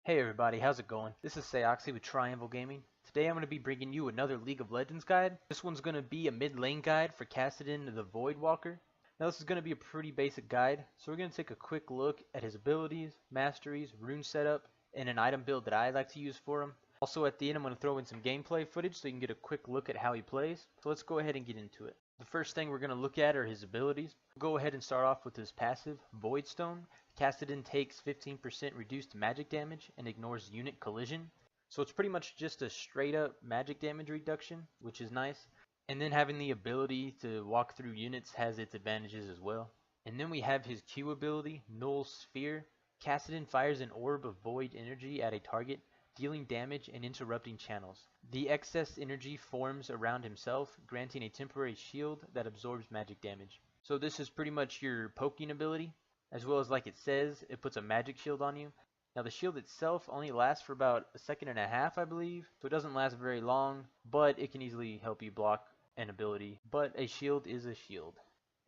Hey everybody, how's it going? This is Sayoxy with Triangle Gaming. Today I'm going to be bringing you another League of Legends guide. This one's going to be a mid lane guide for Kassadin the Void Walker. Now this is going to be a pretty basic guide, so we're going to take a quick look at his abilities, masteries, rune setup, and an item build that I like to use for him. Also at the end I'm going to throw in some gameplay footage so you can get a quick look at how he plays. So let's go ahead and get into it. The first thing we're going to look at are his abilities. We'll go ahead and start off with his passive, Void Stone. Kassadin takes 15% reduced magic damage and ignores unit collision. So it's pretty much just a straight up magic damage reduction, which is nice. And then having the ability to walk through units has its advantages as well. And then we have his Q ability, Null Sphere. Kassadin fires an orb of void energy at a target, dealing damage and interrupting channels. The excess energy forms around himself, granting a temporary shield that absorbs magic damage. So this is pretty much your poking ability. As well as, like it says, it puts a magic shield on you. Now the shield itself only lasts for about a second and a half, I believe, so it doesn't last very long, but it can easily help you block an ability. But a shield is a shield.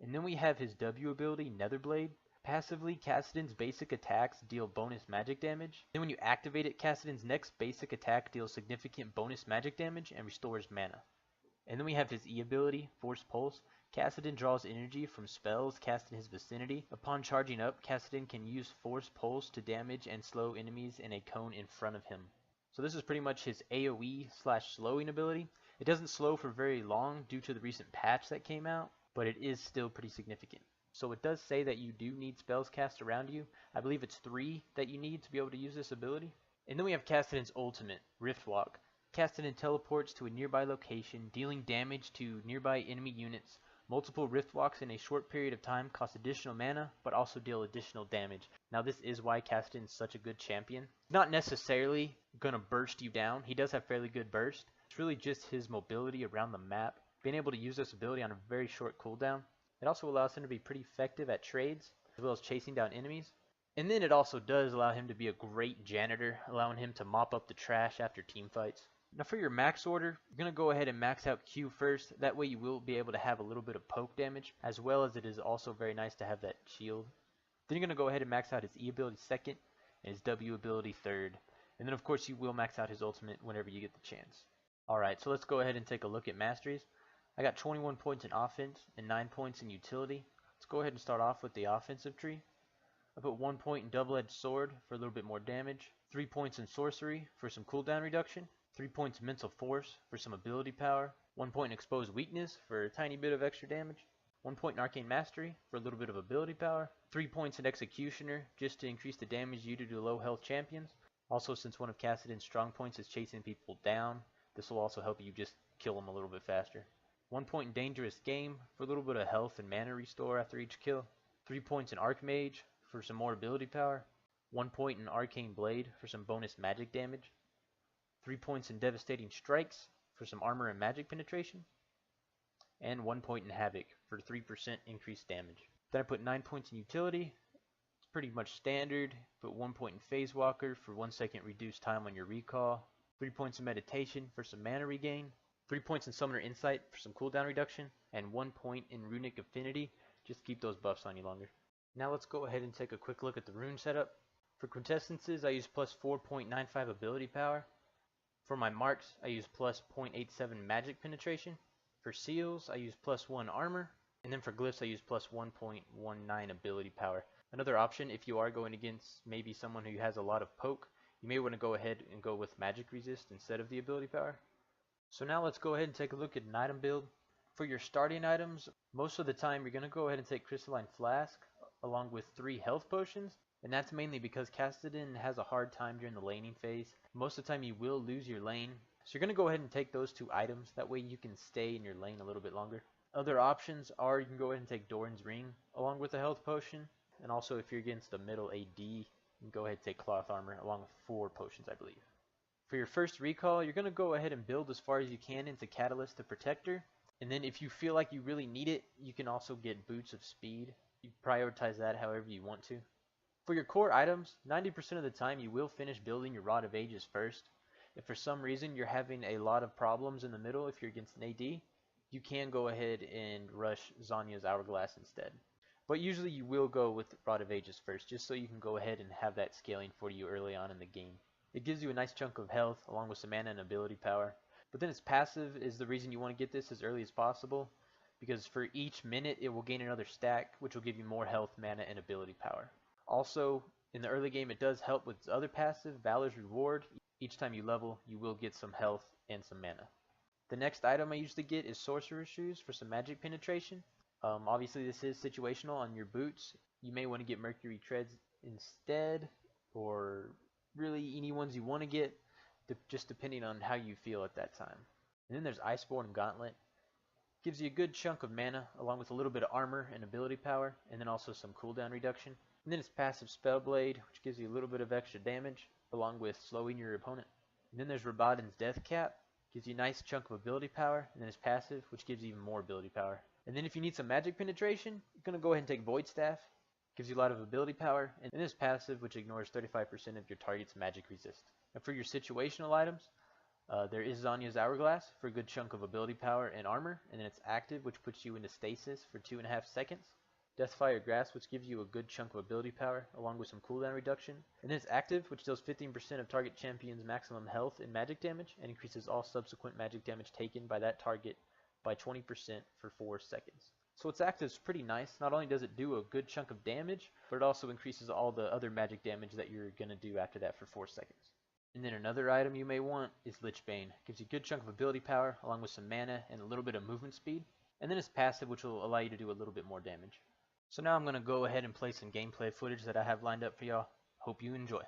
And then we have his W ability, Netherblade. Passively, Kassadin's basic attacks deal bonus magic damage. Then when you activate it, Kassadin's next basic attack deals significant bonus magic damage and restores mana. And then we have his E ability, Force Pulse. Kassadin draws energy from spells cast in his vicinity. Upon charging up, Kassadin can use Force Pulse to damage and slow enemies in a cone in front of him. So this is pretty much his AoE / slowing ability. It doesn't slow for very long due to the recent patch that came out, but it is still pretty significant. So it does say that you do need spells cast around you. I believe it's 3 that you need to be able to use this ability. And then we have Kassadin's ultimate, Riftwalk. Kassadin teleports to a nearby location, dealing damage to nearby enemy units. Multiple Riftwalks in a short period of time cost additional mana, but also deal additional damage. Now this is why Kassadin is such a good champion. Not necessarily going to burst you down. He does have fairly good burst. It's really just his mobility around the map. Being able to use this ability on a very short cooldown. It also allows him to be pretty effective at trades, as well as chasing down enemies. And then it also does allow him to be a great janitor, allowing him to mop up the trash after team fights. Now for your max order, you're going to go ahead and max out Q first. That way you will be able to have a little bit of poke damage, as well as it is also very nice to have that shield. Then you're going to go ahead and max out his E ability second, and his W ability third. And then of course you will max out his ultimate whenever you get the chance. Alright, so let's go ahead and take a look at masteries. I got 21 points in offense and 9 points in utility. Let's go ahead and start off with the offensive tree. I put 1 point in double-edged sword for a little bit more damage, 3 points in sorcery for some cooldown reduction, 3 points in mental force for some ability power, 1 point in exposed weakness for a tiny bit of extra damage, 1 point in arcane mastery for a little bit of ability power, 3 points in executioner just to increase the damage you do to low health champions. Also, since one of Kassadin's strong points is chasing people down, this will also help you just kill them a little bit faster. 1 point in dangerous game for a little bit of health and mana restore after each kill, 3 points in archmage for some more ability power, 1 point in arcane blade for some bonus magic damage, 3 points in devastating strikes for some armor and magic penetration, and 1 point in havoc for 3% increased damage. Then I put 9 points in utility. It's pretty much standard. Put 1 point in phase walker for 1 second reduced time on your recall, 3 points in meditation for some mana regain, 3 points in summoner insight for some cooldown reduction, and 1 point in runic affinity just to keep those buffs on you longer. Now let's go ahead and take a quick look at the rune setup. For quintessences I use plus 4.95 ability power. For my marks, I use plus 0.87 magic penetration. For seals, I use plus 1 armor. And then for glyphs, I use plus 1.19 ability power. Another option, if you are going against maybe someone who has a lot of poke, you may want to go ahead and go with magic resist instead of the ability power. So now let's go ahead and take a look at an item build. For your starting items, most of the time you're going to go ahead and take Crystalline Flask along with 3 health potions. And that's mainly because Kassadin has a hard time during the laning phase. Most of the time you will lose your lane. So you're going to go ahead and take those 2 items. That way you can stay in your lane a little bit longer. Other options are you can go ahead and take Doran's Ring along with a health potion. And also if you're against the middle AD, you can go ahead and take Cloth Armor along with 4 potions, I believe. For your first recall, you're going to go ahead and build as far as you can into Catalyst to Protector. And then if you feel like you really need it, you can also get Boots of Speed. You prioritize that however you want to. For your core items, 90% of the time you will finish building your Rod of Ages first. If for some reason you're having a lot of problems in the middle if you're against an AD, you can go ahead and rush Zanya's Hourglass instead. But usually you will go with Rod of Ages first, just so you can go ahead and have that scaling for you early on in the game. It gives you a nice chunk of health along with some mana and ability power. But then its passive is the reason you want to get this as early as possible, because for each minute it will gain another stack, which will give you more health, mana, and ability power. Also, in the early game it does help with its other passive, Valor's Reward. Each time you level, you will get some health and some mana. The next item I usually get is Sorcerer's Shoes for some magic penetration. Obviously this is situational on your boots. You may want to get Mercury Treads instead, or really any ones you want to get, just depending on how you feel at that time. And then there's Iceborne Gauntlet. Gives you a good chunk of mana, along with a little bit of armor and ability power, and then also some cooldown reduction. And then it's passive Spellblade, which gives you a little bit of extra damage, along with slowing your opponent. And then there's Rabadon's Death Cap. Gives you a nice chunk of ability power, and then it's passive, which gives you even more ability power. And then if you need some magic penetration, you're going to go ahead and take Void Staff. Gives you a lot of ability power, and then it's passive, which ignores 35% of your target's magic resist. And for your situational items, there is Zanya's Hourglass for a good chunk of ability power and armor, and then it's active, which puts you into stasis for 2.5 seconds. Deathfire Grasp, which gives you a good chunk of ability power, along with some cooldown reduction. And then it's active, which deals 15% of target champion's maximum health and magic damage, and increases all subsequent magic damage taken by that target by 20% for 4 seconds. So its active is pretty nice. Not only does it do a good chunk of damage, but it also increases all the other magic damage that you're going to do after that for 4 seconds. And then another item you may want is Lichbane. Gives you a good chunk of ability power, along with some mana and a little bit of movement speed. And then it's passive, which will allow you to do a little bit more damage. So now I'm going to go ahead and play some gameplay footage that I have lined up for y'all. Hope you enjoy.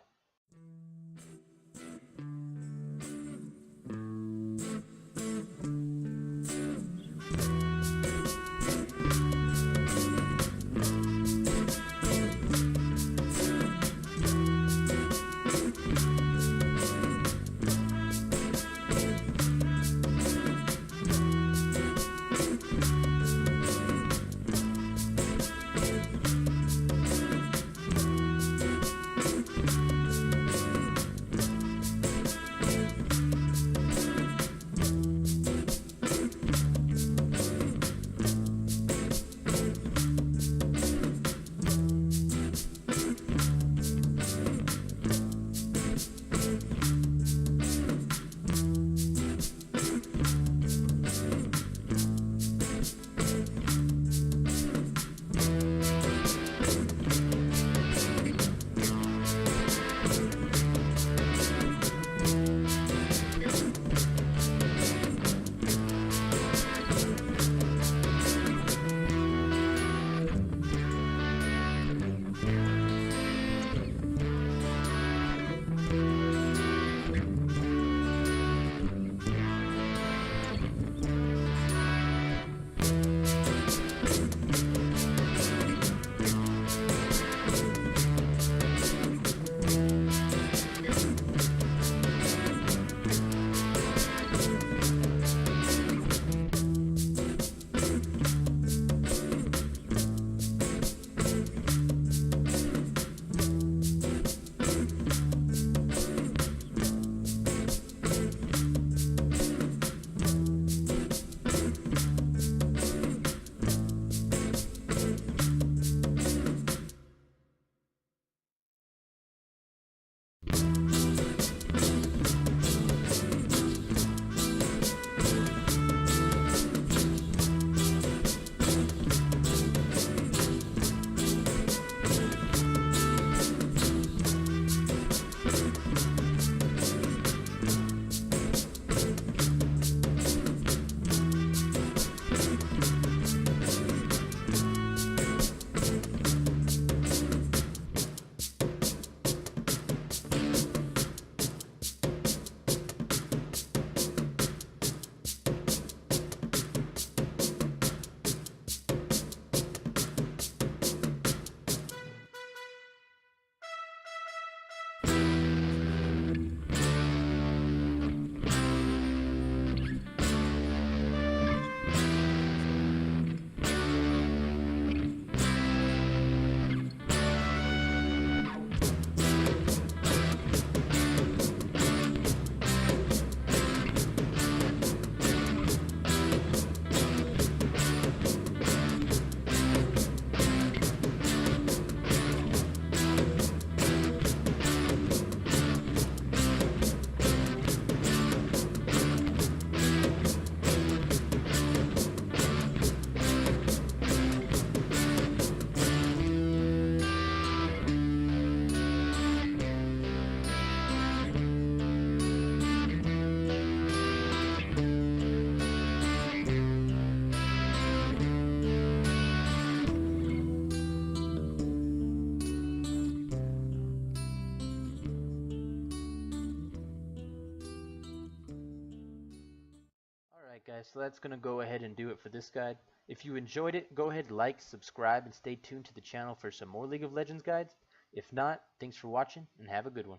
Guys, so that's going to go ahead and do it for this guide. If you enjoyed it, go ahead, like, subscribe, and stay tuned to the channel for some more League of Legends guides. If not, thanks for watching, and have a good one.